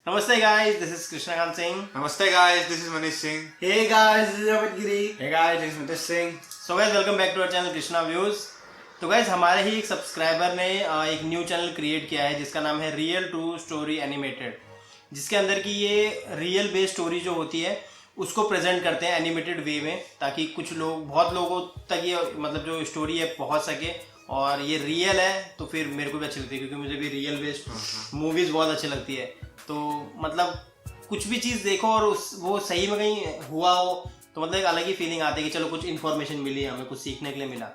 Namaste guys, this is Krishna Singh. Namaste guys, this is Manish Singh. Hey guys, this is Amit Giri. Hey guys, this is Mitesh Singh. So guys, welcome back to our channel Krishna Views. तो guys हमारे ही एक subscriber ने एक new channel create किया है जिसका नाम है रियल ट्रू स्टोरी एनिमेटेड, जिसके अंदर की ये रियल बेस्ड स्टोरी जो होती है उसको प्रेजेंट करते हैं एनिमेटेड वे में, ताकि कुछ लोग बहुत लोगों तक ये मतलब जो स्टोरी है पहुंच सके। और ये रियल है तो फिर मेरे को भी अच्छी लगती है, क्योंकि मुझे भी रियल बेस्ड मूवीज़ बहुत अच्छी लगती है। तो मतलब कुछ भी चीज़ देखो और वो सही में कहीं हुआ हो तो मतलब एक अलग ही फीलिंग आती है कि चलो कुछ इन्फॉर्मेशन मिली, हमें कुछ सीखने के लिए मिला।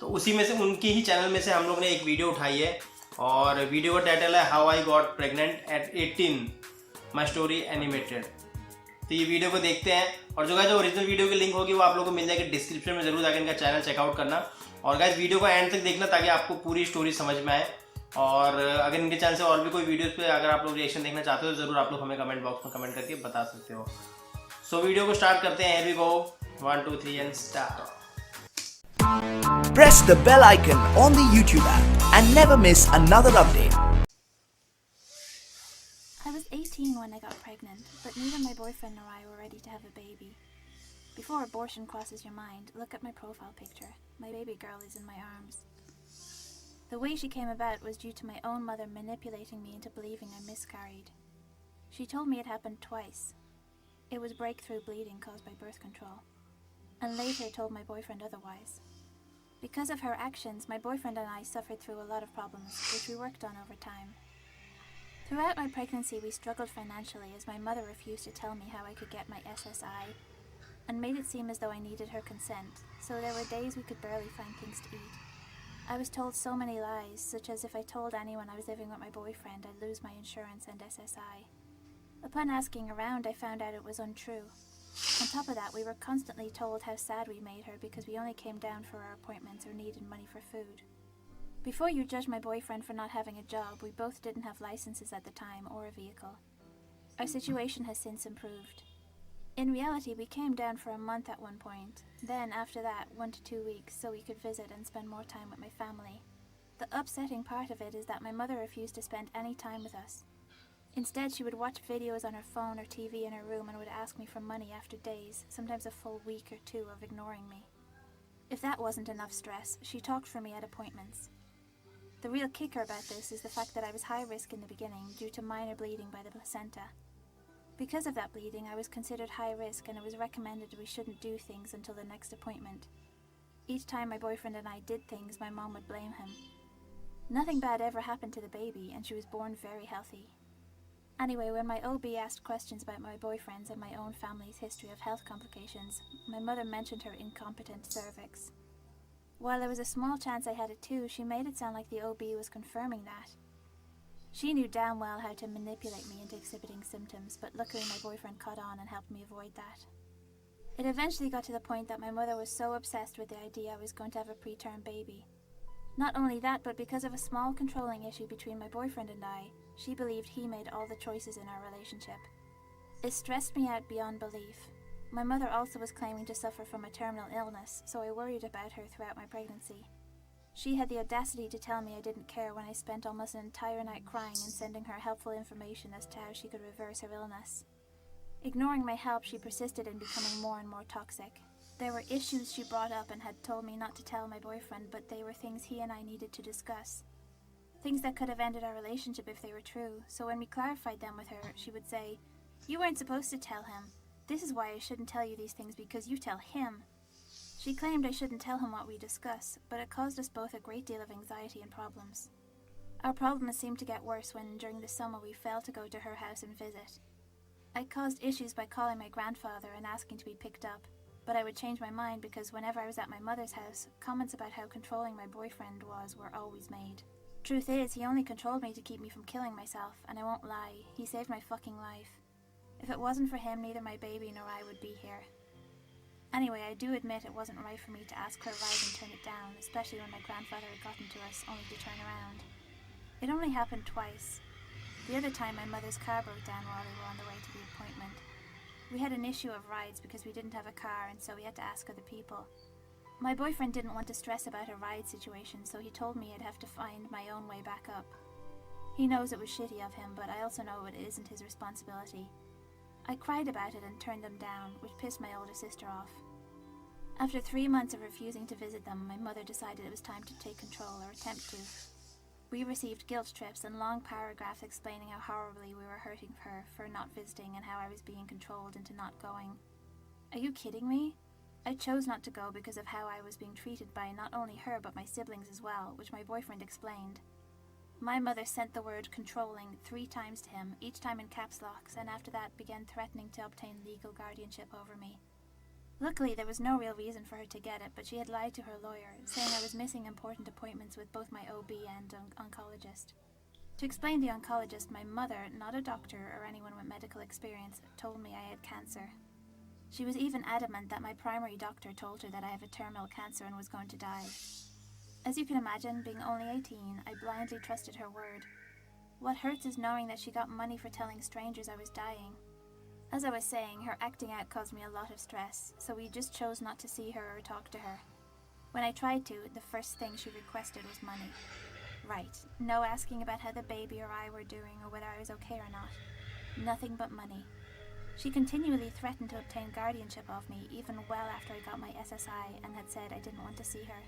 तो उसी में से उनकी ही चैनल में से हम लोग ने एक वीडियो उठाई है और वीडियो का टाइटल है how I got pregnant at 18 my story animated. तो ये वीडियो को देखते हैं और जो ओरिजिनल वीडियो की लिंक होगी वो आप लोगों को मिल जाएगी डिस्क्रिप्शन में, जरूर जाकर इनका चैनल चेकआउट करना। और गाइस वीडियो को एंड तक देखना ताकि आपको पूरी स्टोरी समझ में आए। और अगर इनके चैनल से और भी कोई वीडियोस पे अगर आप लोग रिएक्शन देखना चाहते हो तो ज़रूर आप लोग हमें कमेंट बॉक्स में कमेंट करके बता सकते हो। सो वीडियो को स्टार्ट करते हैं। Here we go 1 2 3 and start. Press the bell icon on the YouTube app and never miss another update. I was 18 when I got pregnant, but neither my boyfriend nor I were ready to have a baby. Before abortion crosses your mind, look at my profile picture. My baby girl is in my arms. The way she came about was due to my own mother manipulating me into believing I miscarried. She told me it happened twice. It was breakthrough bleeding caused by birth control, and later told my boyfriend otherwise. Because of her actions, my boyfriend and I suffered through a lot of problems, which we worked on over time. Throughout my pregnancy, we struggled financially as my mother refused to tell me how I could get my SSI, and made it seem as though I needed her consent, so there were days we could barely find things to eat. I was told so many lies, such as if I told anyone I was living with my boyfriend, I'd lose my insurance and SSI. Upon asking around, I found out it was untrue. On top of that, we were constantly told how sad we made her because we only came down for our appointments or needed money for food. Before you judge my boyfriend for not having a job, we both didn't have licenses at the time or a vehicle. Our situation has since improved. In reality, we came down for a month at one point, then after that 1 to 2 weeks so we could visit and spend more time with my family. The upsetting part of it is that my mother refused to spend any time with us. Instead, she would watch videos on her phone or TV in her room and would ask me for money after days, sometimes a full week or 2 of ignoring me. If that wasn't enough stress, she talked for me at appointments. The real kicker about this is the fact that I was high risk in the beginning due to minor bleeding by the placenta. Because of that bleeding, I was considered high risk and it was recommended we shouldn't do things until the next appointment. Each time my boyfriend and I did things, my mom would blame him. Nothing bad ever happened to the baby and she was born very healthy. Anyway, when my OB asked questions about my boyfriend's and my own family's history of health complications, my mother mentioned her incompetent cervix. While there was a small chance I had it too, she made it sound like the OB was confirming that. She knew damn well how to manipulate me into exhibiting symptoms, but luckily my boyfriend caught on and helped me avoid that. It eventually got to the point that my mother was so obsessed with the idea I was going to have a preterm baby. Not only that, but because of a small controlling issue between my boyfriend and I, she believed he made all the choices in our relationship. It stressed me out beyond belief. My mother also was claiming to suffer from a terminal illness, so I worried about her throughout my pregnancy. She had the audacity to tell me I didn't care when I spent almost an entire night crying and sending her helpful information as to how she could reverse her illness. Ignoring my help, she persisted in becoming more and more toxic. There were issues she brought up and had told me not to tell my boyfriend, but they were things he and I needed to discuss. Things that could have ended our relationship if they were true, so when we clarified them with her, she would say, "You weren't supposed to tell him. This is why I shouldn't tell you these things because you tell him." She claimed I shouldn't tell him what we discuss, but it caused us both a great deal of anxiety and problems. Our problems seemed to get worse when, during the summer, we failed to go to her house and visit. I caused issues by calling my grandfather and asking to be picked up, but I would change my mind because whenever I was at my mother's house, comments about how controlling my boyfriend was were always made. Truth is, he only controlled me to keep me from killing myself, and I won't lie, he saved my fucking life. If it wasn't for him, neither my baby nor I would be here. Anyway, I do admit it wasn't right for me to ask her ride and turn it down, especially when my grandfather had gotten to us, only to turn around. It only happened twice. The other time my mother's car broke down while we were on the way to the appointment. We had an issue of rides because we didn't have a car and so we had to ask other people. My boyfriend didn't want to stress about a ride situation, so he told me I'd have to find my own way back up. He knows it was shitty of him, but I also know it isn't his responsibility. I cried about it and turned them down, which pissed my older sister off. After 3 months of refusing to visit them, my mother decided it was time to take control, or attempt to. We received guilt trips and long paragraphs explaining how horribly we were hurting her for not visiting and how I was being controlled into not going. Are you kidding me? I chose not to go because of how I was being treated by not only her but my siblings as well, which my boyfriend explained. My mother sent the word controlling 3 times to him, each time in caps locks, and after that began threatening to obtain legal guardianship over me. Luckily, there was no real reason for her to get it, but she had lied to her lawyer, saying I was missing important appointments with both my OB and oncologist. To explain the oncologist, my mother, not a doctor or anyone with medical experience, told me I had cancer. She was even adamant that my primary doctor told her that I have a terminal cancer and was going to die. As you can imagine, being only 18, I blindly trusted her word. What hurts is knowing that she got money for telling strangers I was dying. As I was saying, her acting out caused me a lot of stress, so we just chose not to see her or talk to her. When I tried to, the first thing she requested was money. Right, no asking about how the baby or I were doing or whether I was okay or not. Nothing but money. She continually threatened to obtain guardianship of me, even well after I got my SSI and had said I didn't want to see her.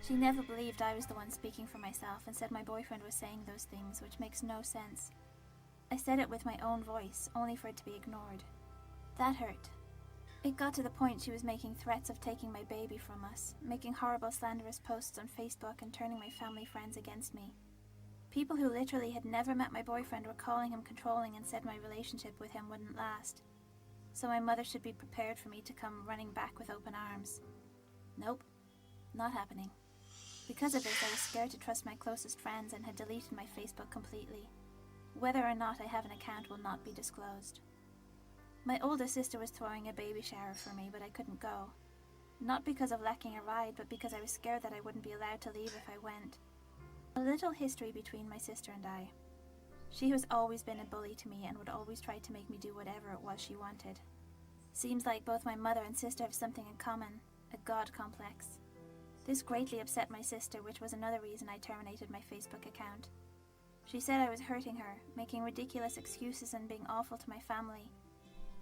She never believed I was the one speaking for myself and said my boyfriend was saying those things, which makes no sense. I said it with my own voice, only for it to be ignored. That hurt. It got to the point she was making threats of taking my baby from us, making horrible slanderous posts on Facebook and turning my family friends against me. People who literally had never met my boyfriend were calling him controlling and said my relationship with him wouldn't last. So my mother should be prepared for me to come running back with open arms. Nope, not happening. Because of this, I was scared to trust my closest friends and had deleted my Facebook completely. Whether or not I have an account will not be disclosed. My older sister was throwing a baby shower for me, but I couldn't go. Not because of lacking a ride, but because I was scared that I wouldn't be allowed to leave if I went. A little history between my sister and I. She has always been a bully to me and would always try to make me do whatever it was she wanted. Seems like both my mother and sister have something in common, a God complex. This greatly upset my sister, which was another reason I terminated my Facebook account. She said I was hurting her, making ridiculous excuses and being awful to my family.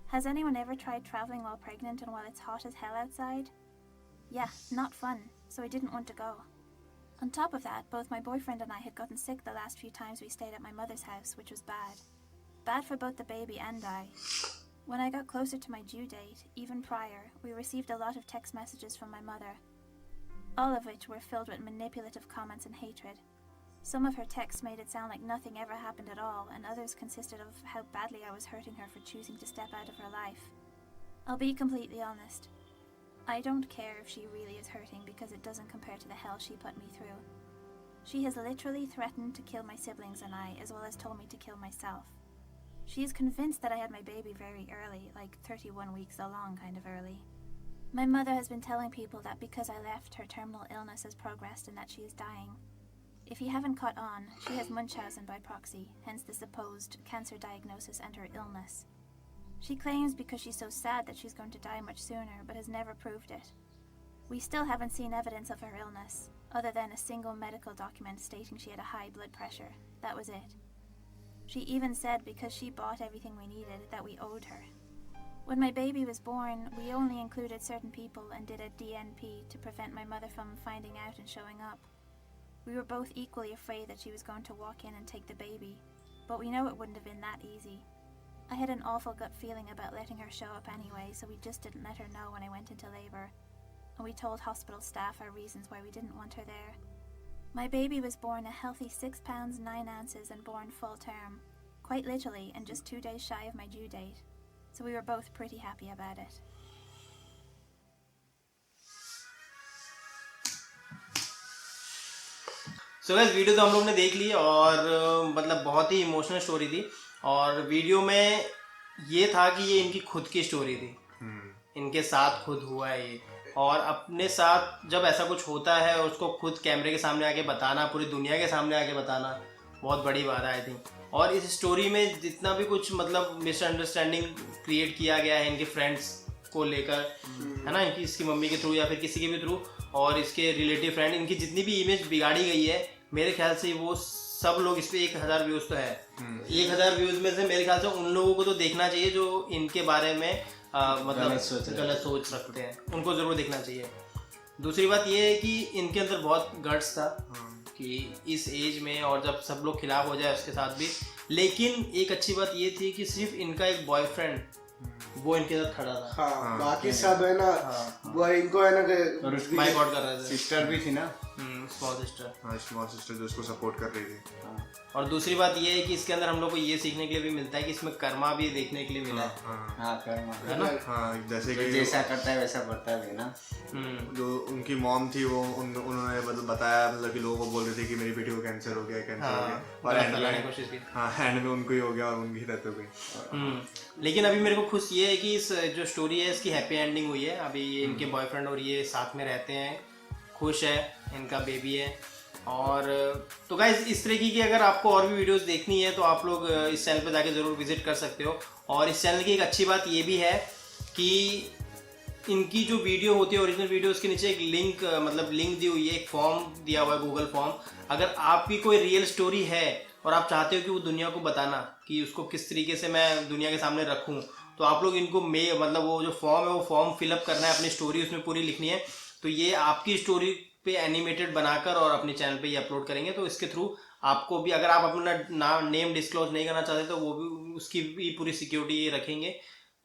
Has anyone ever tried traveling while pregnant and while it's hot as hell outside? Yeah, not fun, so I didn't want to go. On top of that, both my boyfriend and I had gotten sick the last few times we stayed at my mother's house, which was bad. Bad for both the baby and I. When I got closer to my due date, even prior, we received a lot of text messages from my mother, all of which were filled with manipulative comments and hatred. Some of her texts made it sound like nothing ever happened at all, and others consisted of how badly I was hurting her for choosing to step out of her life. I'll be completely honest. I don't care if she really is hurting because it doesn't compare to the hell she put me through. She has literally threatened to kill my siblings and I, as well as told me to kill myself. She is convinced that I had my baby very early, like 31 weeks along kind of early. My mother has been telling people that because I left, her terminal illness has progressed and that she is dying. If you haven't caught on, she has Munchausen by proxy, hence the supposed cancer diagnosis and her illness. She claims because she's so sad that she's going to die much sooner, but has never proved it. We still haven't seen evidence of her illness, other than a single medical document stating she had a high blood pressure. That was it. She even said because she bought everything we needed, that we owed her. When my baby was born, we only included certain people and did a DNP to prevent my mother from finding out and showing up. We were both equally afraid that she was going to walk in and take the baby, but we know it wouldn't have been that easy. I had an awful gut feeling about letting her show up anyway, so we just didn't let her know when I went into labor, and we told hospital staff our reasons why we didn't want her there. My baby was born a healthy 6 pounds 9 ounces and born full term, quite literally, and just 2 days shy of my due date, so we were both pretty happy about it. So guys video तो हम लोग ने देख ली और मतलब बहुत ही emotional story थी और वीडियो में ये था कि ये इनकी खुद की स्टोरी थी, इनके साथ खुद हुआ है ये, और अपने साथ जब ऐसा कुछ होता है उसको खुद कैमरे के सामने आके बताना, पूरी दुनिया के सामने आके बताना बहुत बड़ी बात है आई थिंक। और इस स्टोरी में जितना भी कुछ मतलब मिसअंडरस्टैंडिंग क्रिएट किया गया है इनके फ्रेंड्स को लेकर, है ना, इनकी इसकी मम्मी के थ्रू या फिर किसी के भी थ्रू, और इसके रिलेटिव फ्रेंड, इनकी जितनी भी इमेज बिगाड़ी गई है मेरे ख्याल से वो सब लोग इस पे 1000 व्यूज तो है। 1000 व्यूज में से मेरे ख्याल से उन लोगों को तो देखना चाहिए जो इनके बारे में मतलब गलत सोच रखते हैं, उनको जरूर देखना चाहिए। दूसरी बात ये है कि इनके अंदर बहुत गट्स था कि इस एज में और जब सब लोग खिलाफ हो जाए उसके साथ भी, लेकिन एक अच्छी बात ये थी कि सिर्फ इनका एक बॉयफ्रेंड वो इनके साथ खड़ा था। हाँ, बाकी सब है ना, वो इनको है ना बाइकआउट कर रहे थे। सिस्टर भी थी ना, स्मॉल सिस्टर। हाँ, स्मॉल सिस्टर जो उसको सपोर्ट कर रही थी। और दूसरी बात ये है कि इसके अंदर हम लोग को ये सीखने के लिए भी मिलता है कि इसमें कर्मा भी देखने के लिए मिला है। हाँ कर्मा है ना? हाँ, जैसे कि जैसा करता है वैसा बढ़ता है ना। जो उनकी मॉम थी वो उन्होंने मतलब बताया, मतलब कि लोगों को बोल रहे थे कि मेरी बेटी को कैंसर हो गया, कैंसर हो गया, और एंड में उनको ही हो गया और उनकी डेथ हो गई। लेकिन अभी मेरे को खुश ये है कि इस जो स्टोरी है इसकी हैप्पी एंडिंग हुई है। अभी ये इनके बॉयफ्रेंड और ये साथ में रहते हैं, खुश है, इनका बेबी है। और तो गाइस इस तरीके की अगर आपको और भी वीडियोस देखनी है तो आप लोग इस चैनल पे जाके ज़रूर विजिट कर सकते हो। और इस चैनल की एक अच्छी बात ये भी है कि इनकी जो वीडियो होती है ओरिजिनल वीडियो, उसके नीचे एक लिंक मतलब लिंक दी हुई है, एक फॉर्म दिया हुआ है, गूगल फॉर्म। अगर आपकी कोई रियल स्टोरी है और आप चाहते हो कि वो दुनिया को बताना कि उसको किस तरीके से मैं दुनिया के सामने रखूँ, तो आप लोग इनको मतलब वो जो फॉर्म है वो फॉर्म फिलअप करना है, अपनी स्टोरी उसमें पूरी लिखनी है। तो ये आपकी स्टोरी पे एनिमेटेड बनाकर और अपने चैनल पे ये अपलोड करेंगे। तो इसके थ्रू आपको भी, अगर आप अपना नेम डिस्क्लोज नहीं करना चाहते तो वो भी, उसकी भी पूरी सिक्योरिटी ये रखेंगे।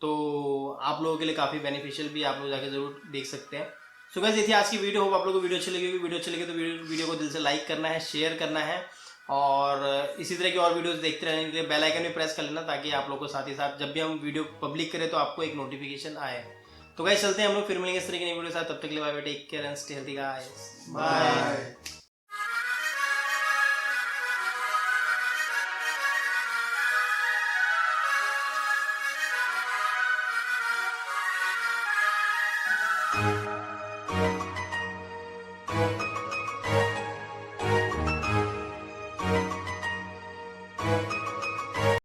तो आप लोगों के लिए काफ़ी बेनिफिशियल भी, आप लोग जाके जरूर देख सकते हैं। सो गाइस ये थी आज की वीडियो। होप आप लोगों को वीडियो अच्छी लगी होगी। वीडियो अच्छी लगी तो वीडियो को दिल से लाइक करना है, शेयर करना है, और इसी तरह की और वीडियोस देखते रहने के लिए बेल आइकन भी प्रेस कर लेना, ताकि आप लोगों को साथ ही साथ जब भी हम वीडियो पब्लिक करें तो आपको एक नोटिफिकेशन आए। तो गाइस चलते हैं हम लोग, फिर मिलेंगे इस तरह की नई वीडियो के साथ। तब तक के लिए bye bye, take care and stay healthy guys, bye. Bye.